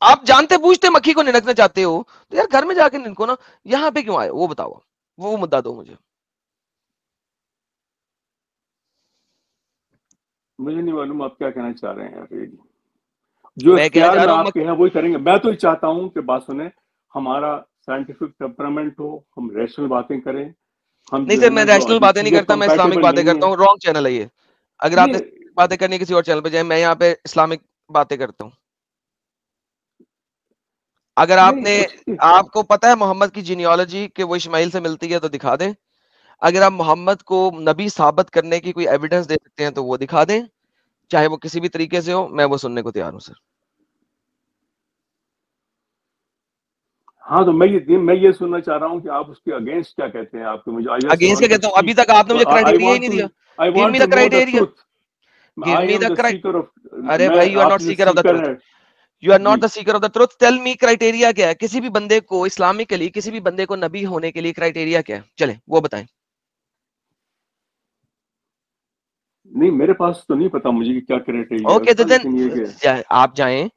آپ جانتے بوجھتے مکھی کو ننکنا چاہتے ہو تو یار گھر میں جا کے ننکو نا, یہاں پہ کیوں آئے وہ بتاؤ, وہ مدعا دو مجھے. مجھے نہیں معلوم آپ کیا کہنا چاہ رہے ہیں. جو میں کہنا اختیار چاہ میں رہا آپ ہوں کے ہیں وہی کریں گے. میں تو یہ چاہتا ہوں کہ بات سنیں, ہمارا سائنٹیفک ٹیمپرامنٹ ہو, ہم ریشنل باتیں کریں, ہم نہیں جو سر ہے میں نا جو ریشنل باتیں نہیں چیزیں کرتا, میں اسلامک کمپیٹیبل باتیں نہیں کرتا ہیں. ہوں. رانگ چینل ہے یہ. اگر آپ نے نہیں باتیں کرنی کسی اور چینل پہ جائیں, میں یہاں پہ اسلامک باتیں کرتا ہوں. اگر نہیں آپ کو پتا ہے محمد کی جینیالوجی کہ وہ اسماعیل سے ملتی ہے تو دکھا دیں. اگر آپ محمد کو نبی ثابت کرنے کی کوئی ایویڈنس دے سکتے ہیں تو وہ دکھا دیں, چاہے وہ کسی بھی طریقے سے ہو, میں وہ سننے کو تیار ہوں سر. ہاں تو میں یہ سننا چاہ رہا ہوں کہ آپ اس کے اگینسٹ کیا کہتے ہیں. آپ کو مجھے اگینسٹ کیا کہتا ہوں, ابھی تک آپ نے مجھے کرائٹیریا ہی نہیں دیا. I give want me to the know the criteria. Truth. Give I me am the the کرائٹ. Seeker of. ارے میں بھائی, یو آر آپ ناٹ جو seeker of the seeker truth. ہے یو آر جی. Not the seeker of the truth. Tell me criteria کیا ہے کسی بھی بندے کو اسلامکلی, کسی بھی بندے کو نبی ہونے کے لیے کرائٹیریا کیا ہے, چلیں وہ بتائیں. نہیں میرے پاس تو نہیں پتا مجھے کہ کیا کرائٹیریا ہے اوکے اس تو کا, دین لیکن یہ کہ آپ جائیں,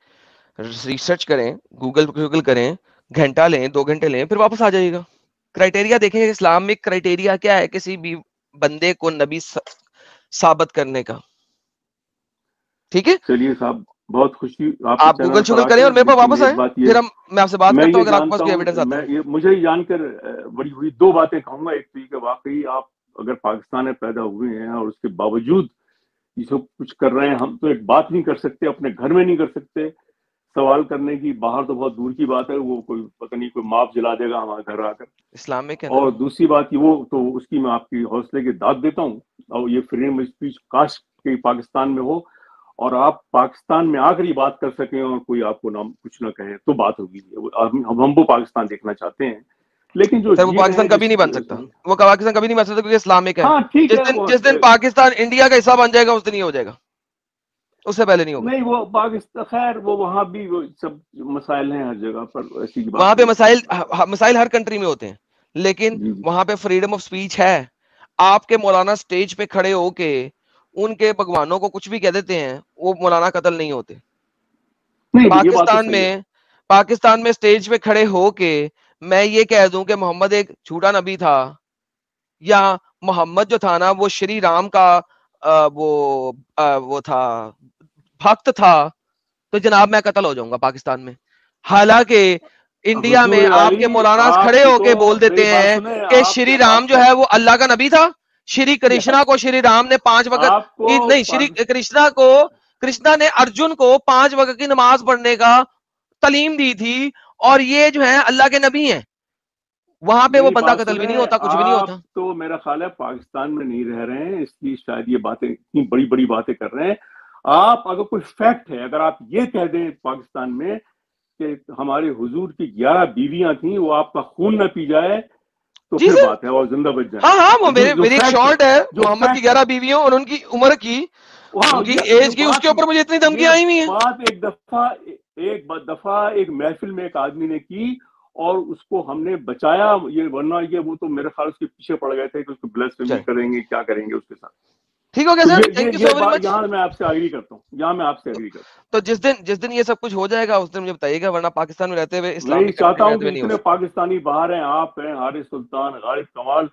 ریسرچ کریں, گوگل کریں, گھنٹہ لیں, 2 گھنٹے لیں, پھر واپس آ جائیے گا. کرائٹیریا دیکھیں گے اسلامک کرائٹیریا کیا ہے کسی بھی بندے کو نبی ثابت کرنے کا. ٹھیک ہے, چلیے صاحب, بہت خوشی آپ کے آپ چینل گوگل پر شوگل آ کریں کر. اور میرے پاس لیکن واپس ایک آئیں, بات یہ, پھر میں آپ سے بات میں کرتا یہ ہوں اگر آپ کے پاس جانتا کوئی ہوں, ایویڈنس آتا ہے. مجھے یہ جان کر بڑی ہوئی 2 باتیں کہوں گا. ایک تو یہ کہ واقعی آپ اگر پاکستان میں پیدا ہوئے ہیں اور اس کے باوجود یہ سب کچھ کر رہے ہیں, ہم تو ایک بات نہیں کر سکتے, اپنے گھر میں نہیں کر سکتے سوال کرنے کی, باہر تو بہت دور کی بات ہے. وہ کوئی پتہ نہیں کوئی معاف جلا دے گا ہمارے گھر آ کر. اسلام میں کیا نا, اور دوسری بات یہ, وہ تو اس کی میں آپ کی حوصلے کی داد دیتا ہوں. اور یہ فریڈم آف اسپیچ کاش کہ پاکستان میں ہو اور آپ پاکستان میں آ کر یہ بات کر سکیں اور کوئی آپ کو نام کچھ نہ کہے تو بات ہوگی. ہم وہ پاکستان دیکھنا چاہتے ہیں. لیکن جو سر وہ جی رہے ہیں پاکستان کبھی نہیں بن سکتا, وہ پاکستان کبھی نہیں بن سکتا کیونکہ اسلامک ہے. ہاں ٹھیک ہے, وہ جس دن پاکستان انڈیا کا حصہ بن جائے گا اس دن ہی ہو جائے گا, اس سے پہلے نہیں ہوگا. نہیں وہ پاکستان خیر وہ وہاں بھی وہ سب مسائل ہیں ہر جگہ پر, ایسی کی وہاں بات پہ نہیں مسائل ہر کنٹری میں ہوتے ہیں, لیکن جی جی. وہاں پہ فریڈم آف سپیچ ہے. آپ کے مولانا سٹیج پہ کھڑے ہو کے ان کے بھگوانوں کو کچھ بھی کہہ دیتے ہیں, وہ مولانا قتل نہیں ہوتے. نہیں یہ بات تو پاکستان صحیح ہے. میں سٹیج پہ کھڑے ہو کے میں یہ کہہ دوں کہ محمد ایک جھوٹا نبی تھا, یا محمد جو تھا نا وہ شری رام کا وہ تھا, بھکت تھا, تو جناب میں قتل ہو جاؤں گا پاکستان میں. حالانکہ انڈیا حضور میں آپ کے علی مولانا آپ کھڑے کی ہو تو کے بول میری دیتے بات ہیں سنیں, کہ آپ شری کے رام جو ہے وہ اللہ کا نبی تھا. شری کرشنا کو شری رام نے 5 وقت آپ کو نہیں, شری کرشنا نے ارجن کو 5 وقت کی نماز پڑھنے کا تعلیم دی تھی, اور یہ جو ہے اللہ کے نبی ہیں. وہاں پہ وہ میری بندہ بات قتل بھی سنیں, نہیں ہوتا, کچھ بھی نہیں آپ ہوتا. تو میرا خیال ہے پاکستان میں نہیں رہ رہے ہیں, اس لیے شاید یہ باتیں اتنی بڑی بڑی باتیں کر رہے ہیں. آپ اگر کوئی فیکٹ ہے, اگر آپ یہ کہہ دیں پاکستان میں کہ ہمارے حضور کی 11 بیویاں تھیں, وہ آپ کا خون نہ پی جائے تو جی پھر سر, بات ہے, اور زندہ بچ جائیں. ہاں وہ جو میری ایک فیکٹ ہے, شارٹ ہے جو محمد کی فیکٹ 11 ہے, بیویوں اور ان کی عمر کی, وہاں ان کی یہ ایج کی, اس کے بات, اوپر مجھے اتنی یہ دھمکیاں آئی ہوئی ہیں. بات ایک دفعہ ایک محفل میں ایک آدمی نے کی اور اس کو ہم نے بچایا. یہ ورنہ یہ وہ تو میرے خیال اس کے پیچھے پڑ گئے تھے کہ اس کو بلاسفیمی چلیں کریں گے, کیا کریں گے اس کے ساتھ. ٹھیک ہو گیا تو سر, یہ تھینک یو یہ سو ویری بات مچ. یہاں میں آپ سے ایگری کرتا ہوں, یہاں میں آپ سے ایگری کرتا ہوں. تو جس دن یہ سب کچھ ہو جائے گا اس دن مجھے بتائیے گا, ورنہ پاکستان میں رہتے ہوئے میں یہ اسلامک کنٹری چاہتا میں ہوں رہتے کہ ہوئے نہیں ہو جتنے سکتا. پاکستانی باہر ہیں, آپ ہیں, حارث سلطان, غالب کمال,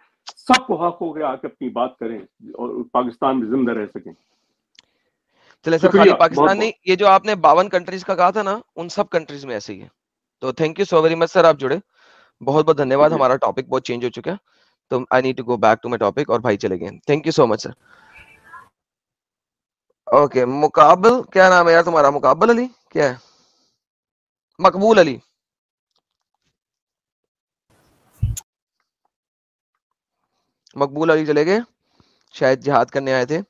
سب کو حق ہو کے آ کے اپنی بات کریں اور پاکستان میں زندہ رہ سکیں. چلے سر, شکریہ خالی بہت پاکستان نہیں, بہت. یہ جو آپ نے 52 کنٹریز کا کہا تھا نا, ان سب کنٹریز میں ایسے ہی ہے. تو thank you so very much sir, آپ جڑے, بہت بہت دھنیہ واد. شکریہ. ہمارا ٹاپک بہت چینج ہو چکا ہے, تو I need to go back to my topic, اور بھائی چلے گئے. Thank you so much sir. Okay, مقابل کیا نام ہے یار تمہارا, مقابل علی کیا ہے, مقبول علی. مقبول علی چلے گئے, شاید جہاد کرنے آئے تھے.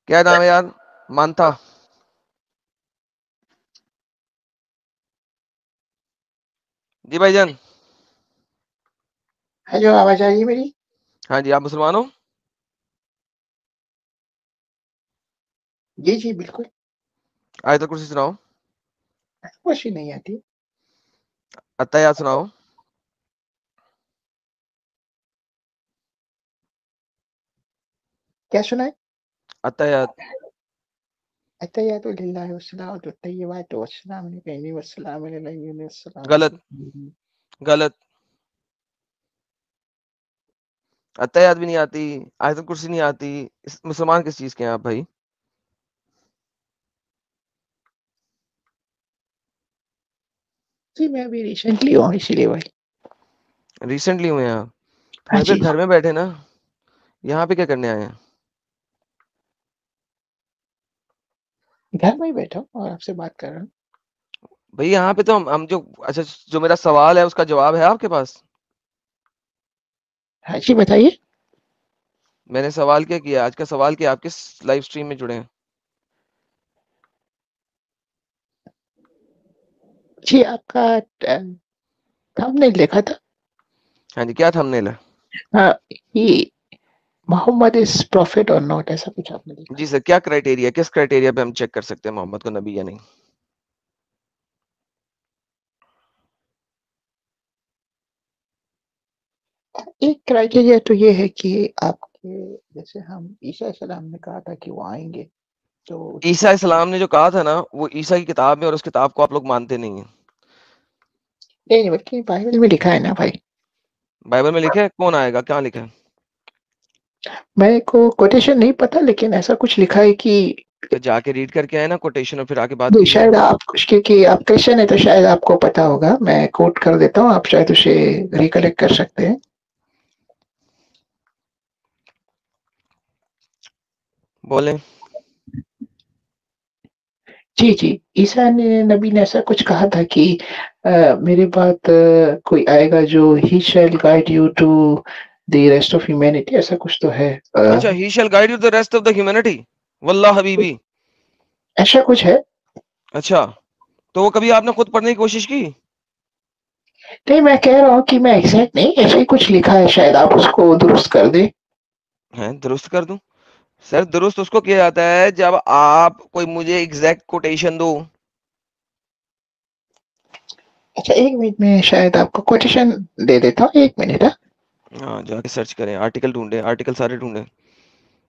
کیا نام ہے یار, مانتا. جی بھائی جان. ہیلو, آواز آ رہی ہے میری؟ ہاں جی, آپ مسلمان ہو؟ جی جی بالکل. آیت الکرسی سناؤ. کچھ ہی نہیں آتی. اتحیات سناؤ. کیا سنائے؟ اتحیات. التحیات للہ والصلوات والطیبات والسلام علیکم والسلام علیکم والسلام. غلط غلط, اتحیات بھی نہیں آتی, آیت الکرسی نہیں آتی. مسلمان کس چیز کے ہیں آپ بھائی؟ جی میں ابھی ریسنٹلی ہوں اسی لیے بھائی. ریسنٹلی ہوئے ہیں آپ؟ ہاں پھر جی گھر میں بیٹھے نا، یہاں پہ کیا کرنے آئے ہیں؟ گھر میں ہی بیٹھا ہوں اور آپ سے بات کر رہا ہوں. بھائی یہاں پہ تو ہم جو اچھا جو میرا سوال ہے اس کا جواب ہے آپ کے پاس؟ ہاں جی بتائیے. میں نے سوال کیا کیا آج کا سوال کیا، آپ کس لائیو سٹریم میں جڑے ہیں؟ جی آپ کا ہم نے لکھا تھا ہاں جی، کیا تھمبنیل ہے؟ یہ محمد از پروفٹ اور ناٹ، ایسا کچھ آپ نے لکھا. جی سر، کیا کرائٹیریا، کس کرائٹیریا پہ ہم چیک کر سکتے ہیں محمد کو نبی یا نہیں؟ ایک کرائٹیریا تو یہ ہے کہ آپ کے جیسے ہم عیسیٰ علیہ السلام نے کہا تھا کہ وہ آئیں گے، تو عیسیٰ علیہ السلام نے جو کہا تھا نا، وہ عیسیٰ کی کتاب میں، اور اس کتاب کو آپ لوگ مانتے نہیں ہیں. نہیں بلکہ بائبل میں لکھا ہے نا بھائی. بائبل میں لکھا ہے؟ کون آئے گا، کہاں لکھا ہے؟ میں کو کوٹیشن نہیں پتا، لیکن ایسا کچھ لکھا ہے کہ تو جا کے ریڈ کر کے آئے نا کوٹیشن، اور پھر آ کے بات کیجیے. شاید آپ کچھ، کیونکہ آپ کرسچن ہے تو شاید آپ کو پتا ہوگا. میں کوٹ کر دیتا ہوں، آپ شاید اسے ریکلیکٹ کر سکتے ہیں. بولیں. جی جی، عیسیٰ نبی نے ایسا کچھ کہا تھا کہ میرے بعد کوئی آئے گا جو he shall guide you to the rest of humanity, ایسا کچھ تو ہے. اچھا، he shall guide you to the rest of the humanity, واللہ حبیبی. ایسا کچھ ہے. اچھا، تو وہ کبھی آپ نے خود پڑھنے کی کوشش کی؟ نہیں میں کہہ رہا ہوں کہ میں ایگزیکٹ نہیں، ایسا ہی کچھ لکھا ہے، شاید آپ اس کو درست کر دیں. ہیں درست کر دوں؟ سر درست اس کو کیا جاتا ہے جب آپ کوئی مجھے ایگزیکٹ کوٹیشن دو. اچھا ایک منٹ میں شاید آپ کو کوٹیشن دے دیتا ہوں، ایک منٹ. ہاں جا کے سرچ کریں، آرٹیکل ڈھونڈیں، آرٹیکل سارے ڈھونڈیں.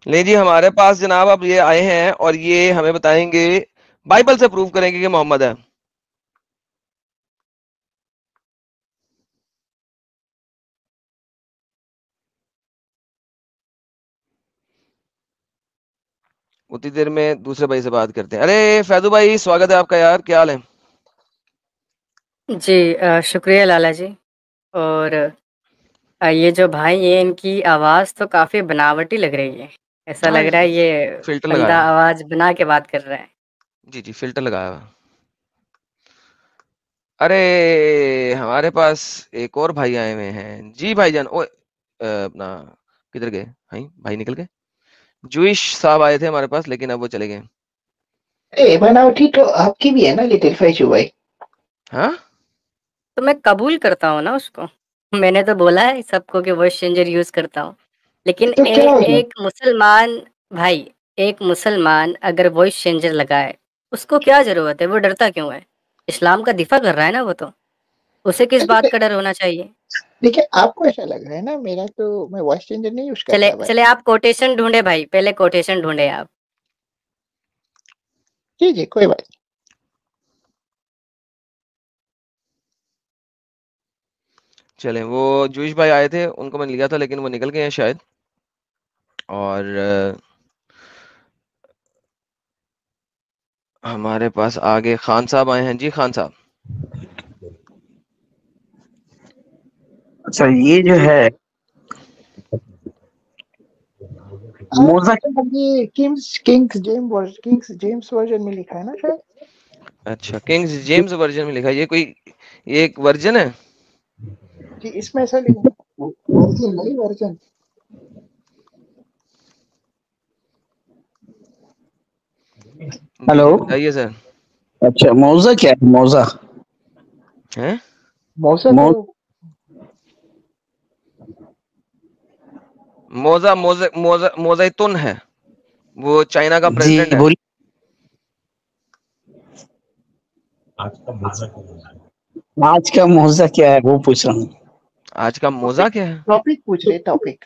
نہیں جی، ہمارے پاس جناب اب یہ آئے ہیں اور یہ ہمیں بتائیں گے، بائبل سے پروف کریں گے کہ محمد ہے. اتنی دیر میں دوسرے بھائی سے بات کرتے ہیں. ارے فیضو بھائی، سواگت ہے آپ کا یار، کیا حال ہے؟ جی شکریہ لالا جی. اور یہ جو بھائی ہیں ان کی آواز تو کافی بناوٹی لگ رہی ہے، ایسا ہاں لگ رہا ہے یہ فلٹر بندہ لگایا، آواز بنا کے بات کر رہا ہے. جی جی فلٹر لگایا ہوا. ارے ہمارے پاس ایک اور بھائی آئے ہوئے ہیں. جی بھائی جان، اپنا کدھر گئے؟ ہاں بھائی نکل گئے. جوئش صاحب آئے تھے ہمارے پاس، لیکن اب وہ چلے گئے. بناوٹی تو آپ کی بھی ہے نا لٹل فیشو بھائی. ہاں تو میں قبول کرتا ہوں نا اس کو، میں نے تو بولا ہے سب کو کہ وائس چینجر یوز کرتا ہوں، لیکن تو کیا ہو گیا؟ ایک مسلمان بھائی، ایک مسلمان اگر وائس چینجر لگائے اس کو کیا ضرورت ہے؟ وہ ڈرتا کیوں ہے؟ اسلام کا دفاع کر رہا ہے نا وہ، تو اسے کس بات کا ڈر ہونا چاہیے؟ دیکھیں آپ کو ایسا لگ رہا ہے نا، میرا تو میں وائس چینجر نہیں یوز چلے کرتا بھائی. چلے آپ کوٹیشن ڈھونڈے بھائی، پہلے کوٹیشن ڈھونڈے آپ. جی جی کوئی بات. چلیں، وہ جوئش بھائی آئے تھے، ان کو میں نے لیا تھا لیکن وہ نکل گئے ہیں شاید. اور ہمارے پاس آگے خان صاحب آئے ہیں. جی خان صاحب. اچھا یہ جو ہے موزہ، یہ کنگز جیمز ورژن میں لکھا ہے نا شاید. اچھا کنگز جیمز ورژن میں لکھا ہے، یہ کوئی یہ ایک ورژن ہے؟ جی اس میں ایسا لکھا ہے ورژن نہیں ورژن. جی ہلو، جی بتائیے سر. اچھا موزہ کیا ہے؟ موزہ ہیں موسا تو موزیتن ہے، وہ چائنا کا جی پریزیڈنٹ ہے. بولیے. آج کا موزہ کیا ہے وہ پوچھ رہا ہوں. آج کا موزہ کیا ہے؟ ٹاپک پوچھ رہے ٹاپک.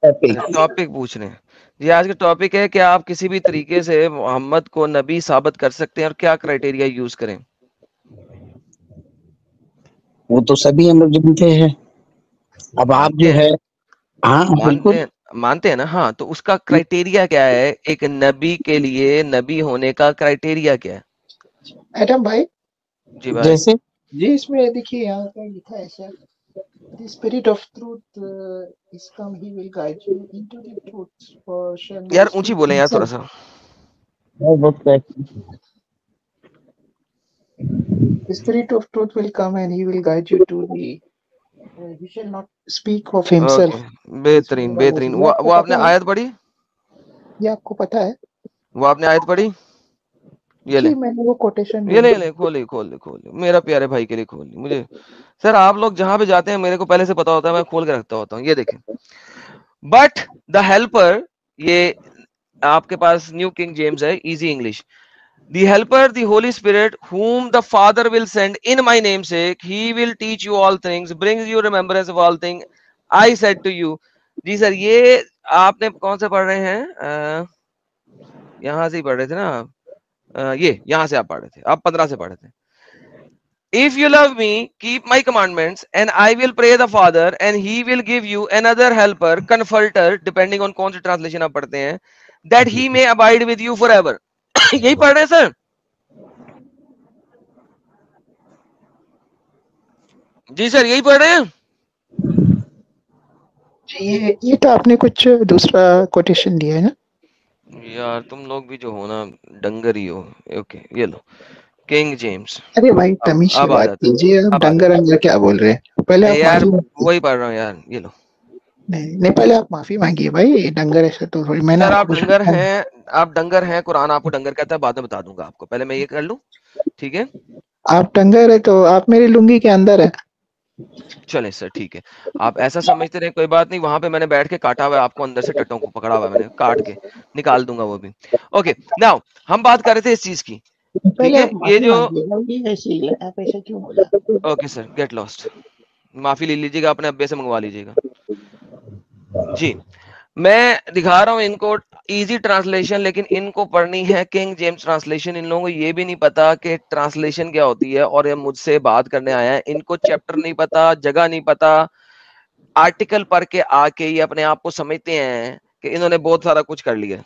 اچھا ٹاپک پوچھ رہے ہیں. جی آج کا ٹاپک ہے کہ آپ کسی بھی طریقے سے محمد کو نبی ثابت کر سکتے ہیں اور کیا کرائٹیریا یوز کریں. وہ تو سبھی ہم لوگ جانتے ہیں. اب آپ مانتے جو ہیں، ہے، ہاں بالکل مانتے ہیں نا. ہاں تو اس کا کرائٹیریا کیا ہے؟ ایک نبی کے لیے نبی ہونے کا کرائٹیریا کیا ہے؟ ایڈم بھائی جی بھائی. جیسے جی اس میں دیکھیے یہاں پر لکھا ہے سر The spirit of truth is come, he will guide you into the truth, for shall یار not اونچی speak بولیں یار تھوڑا himself. سا. بہت The spirit of truth will come and he will guide you to the he shall not speak of himself. Okay بہترین بہترین. یہ آپ کو وہ آپ نے پتا ہے، آیت پڑھی؟ یہ آپ کو پتا ہے؟ وہ آپ نے آیت پڑھی؟ یہ لے جی میں نے وہ کوٹیشن یہ لے کھول لے میرا پیارے بھائی کے لیے کھول لی. مجھے سر آپ لوگ جہاں پہ جاتے ہیں میرے کو پہلے سے پتا ہوتا ہے, میں کھول کے رکھتا ہوتا ہوں. یہ دیکھیں, بٹ دا ہیلپر, یہ آپ کے پاس نیو کنگ جیمز ہے, easy English. The helper, the Holy Spirit, whom the Father will send in my name's sake, he will teach you all things, brings you remembrance of all things I said to you. جی سر, یہ آپ نے کون سے پڑھ رہے ہیں؟ یہاں سے ہی پڑھ رہے تھے نا آپ, یہ یہاں سے آپ پڑھ رہے تھے, آپ 15 سے پڑھ رہے تھے. If you love me, keep my commandments, and I will pray the Father, and he will give you another helper, comforter, depending on کون سی ٹرانسلیشن آپ پڑھتے ہیں, that he may abide with you forever. یہی پڑھ رہے ہیں سر؟ جی سر یہی پڑھ رہے ہیں. جی یہ تو آپ نے کچھ دوسرا کوٹیشن دیا ہے نا یار تم لوگ بھی جو ہو نا ڈنگر ہی ہو. اوکے یہ لو کنگ جیمز. ارے بھائی تمیز سے اب آ بات جاتا کیجیے, آپ اب آ ڈنگر انگر کیا بول رہے ہیں؟ پہلے جاتا آپ یار, معافی مانگیے. وہی پڑھ رہا ہوں یار. یہ لو نہیں پہلے آپ معافی مانگیے بھائی, ڈنگر ایسے تو تھوڑی میں نے سر, آپ آپ کو کچھ ڈنگر ہیں, آپ ڈنگر ہیں, قرآن آپ کو ڈنگر کہتا ہے, بعد میں بتا دوں گا آپ کو, پہلے میں یہ کر لوں. ٹھیک ہے آپ ڈنگر ہے تو آپ میری لنگی کے اندر ہے. چلیں سر ٹھیک ہے, آپ ایسا سمجھتے رہے کوئی بات نہیں. وہاں پہ میں نے بیٹھ کے کاٹا ہوا ہے آپ کو, اندر سے ٹٹوں کو پکڑا ہوا ہے میں نے, کاٹ کے نکال دوں گا وہ بھی. اوکے ناؤ ہم بات کر رہے تھے اس چیز کی. ٹھیک پہلے ہے آپ یہ معافی جو, مانگیے گا, یہ ایسے ہی ہے, آپ ایسا کیوں بولا؟ اوکے سر گیٹ لاسٹ, معافی لے لیجیے گا, اپنے ابے سے منگوا لیجیے گا. جی میں دکھا رہا ہوں ان کو ایزی ٹرانسلیشن, لیکن ان کو پڑھنی ہے کنگ جیمز ٹرانسلیشن. ان لوگوں کو یہ بھی نہیں پتا کہ ٹرانسلیشن کیا ہوتی ہے, اور یہ مجھ سے بات کرنے آیا ہے. ان کو چیپٹر نہیں پتا, جگہ نہیں پتا, آرٹیکل پڑھ کے آ کے یہ اپنے آپ کو سمجھتے ہیں کہ انہوں نے بہت سارا کچھ کر لیا.